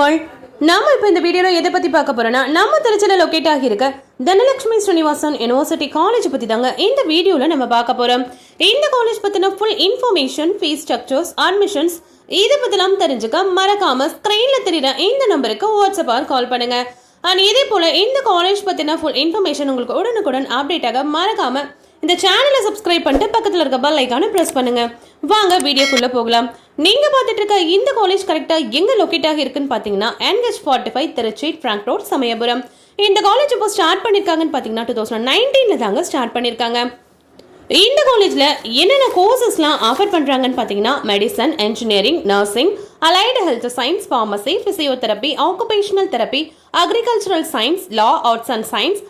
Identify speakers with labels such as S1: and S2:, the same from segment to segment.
S1: All. நாம இப்போ இந்த வீடியோல எதை பத்தி பார்க்க போறோம்னா நம்ம திருச்சியில லொகேட் ஆகியிருக்க தனலட்சுமி ஸ்ரீனிவாசன் யுனிவர்சிட்டி காலேஜ் பத்தி தாங்க இந்த வீடியோல நம்ம பார்க்க போறோம். இந்த காலேஜ் பத்தின full information, fees structures, admissions இதை பத்திலாம் தெரிஞ்சுக்க மறக்காம ஸ்கிரீன்ல தெரியுற இந்த நம்பருக்கு வாட்ஸ்அப் கால் பண்ணுங்க. அண்ட் இதே போல இந்த காலேஜ் பத்தின ஃபுல் இன்ஃபர்மேஷன் உங்களுக்கு உடனுக்குடன் அப்டேட் ஆக மறக்காம இந்த சேனலை சப்ஸ்கிரைப் பண்ணிட்டு பக்கத்தில் இருக்க பெல் ஐக்கானை பிரஸ் பண்ணுங்க. வாங்க வீடியோக்குள்ள போகலாம். நீங்க பார்த்துட்டு இருக்க இந்த காலேஜ் கரெக்டா எங்க லொகேட் ஆகி இருக்குன்னு பாத்தீங்கன்னா NH45 Trichy drank road Samayapuram. இந்த காலேஜ் இப்போ ஸ்டார்ட் பண்ணிருக்காங்கன்னு பாத்தீங்கன்னா 2019 தாங்க ஸ்டார்ட் பண்ணிருக்காங்க. இந்த காலேஜ்ல என்னென்ன கோர்சஸ்லாம் ஆஃபர் பண்றாங்கன்னு பாத்தீங்கன்னா medicine, engineering, nursing, allied health science, pharmacy, physiotherapy, occupational therapy, agricultural science, law, arts and science,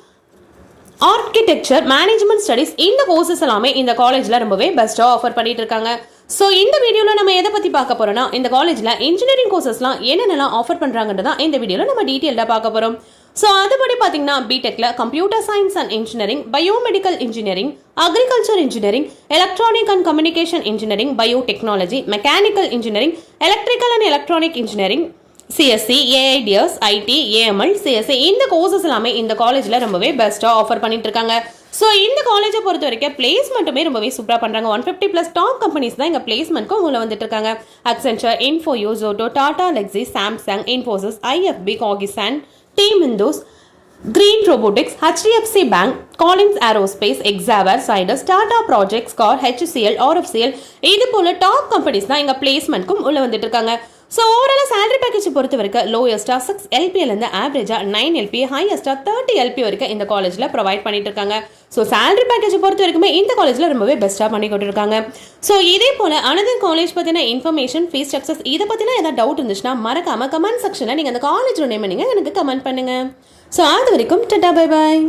S1: architecture, management studies இந்த கோர்சஸ் எல்லாமே இந்த காலேஜ்ல ரொம்பவே பெஸ்டா ஆஃபர் பண்ணிட்டு இருக்காங்க. ஸோ இந்த வீடியோல நம்ம எதை பத்தி பார்க்க போறோம்னா இந்த காலேஜ்ல இன்ஜினியரிங் கோர்சஸ்லாம் என்னென்னலாம் ஆஃபர் பண்றாங்கன்றதா இந்த வீடியோல நம்ம டீட்டெயில்டா பார்க்க போறோம். ஸோ அதுபடி பார்த்தீங்கன்னா பிடெக்ல computer science and engineering, biomedical engineering, agriculture engineering, electronic and communication engineering, biotechnology, mechanical engineering, electrical and electronic engineering, CSC, AIDS, IT, AML, CSA இந்த கோர்சஸ் எல்லாமே இந்த காலேஜ்ல ரொம்பவே பெஸ்டா ஆஃபர் பண்ணிட்டு இருக்காங்க. ஸோ இந்த காலேஜை பொறுத்த வரைக்கும் பிளேஸ்மெண்ட்டுமே ரொம்பவே சூப்பராக பண்ணுறாங்க. 150+ டாப் கம்பெனிஸ் தான் இங்கே பிளேஸ்மெண்ட்க்கும் உள்ள வந்துட்டு இருக்காங்க. அக்சென்ச்சர், இன்ஃபோயோ, ஜோட்டோ, டாடா, லெக்ஸி, சாம்சங், இன்ஃபோசிஸ், IFB, காகிசான், டீம் இந்தோஸ், green robotics, HDFC bank, Collins aerospace, எக்ஸாவர், சைடஸ், டாடா ப்ராஜெக்ட்ஸ், கார், HCL, RFCL இது போல டாப் கம்பெனிஸ் தான் இங்கே பிளேஸ்மெண்ட்க்கும் உள்ள வந்துட்டு இருக்காங்க. ஸோ ஓவராலாக சேலரி பேக்கேஜ் பொறுத்த வரைக்கும் லோயஸ்ட்டாக 6 LPலேருந்து ஆவரேஜாக 9 LP, ஹையஸ்ட்டாக 30 LP வரைக்கும் இந்த காலேஜில் ப்ரொவைட் பண்ணிட்டு இருக்காங்க. ஸோ சேலரி பேக்கேஜ் பொறுத்த வரைக்குமே இந்த காலேஜில் ரொம்பவே பெஸ்ட்டாக பண்ணி கொடுத்துருக்காங்க. ஸோ இதே போல் அனதர் காலேஜ் பற்றின இன்ஃபர்மேஷன், ஃபீஸ் ஸ்ட்ரக்சர்ஸ் இதை பற்றின ஏதாவது டவுட் இருந்துச்சுன்னா மறக்காம கமெண்ட் செக்ஷனில் நீங்கள் அந்த காலேஜோட நேம் நீங்கள் எனக்கு கமெண்ட் பண்ணுங்கள். ஸோ அது வரைக்கும் டாடா, பை பாய்.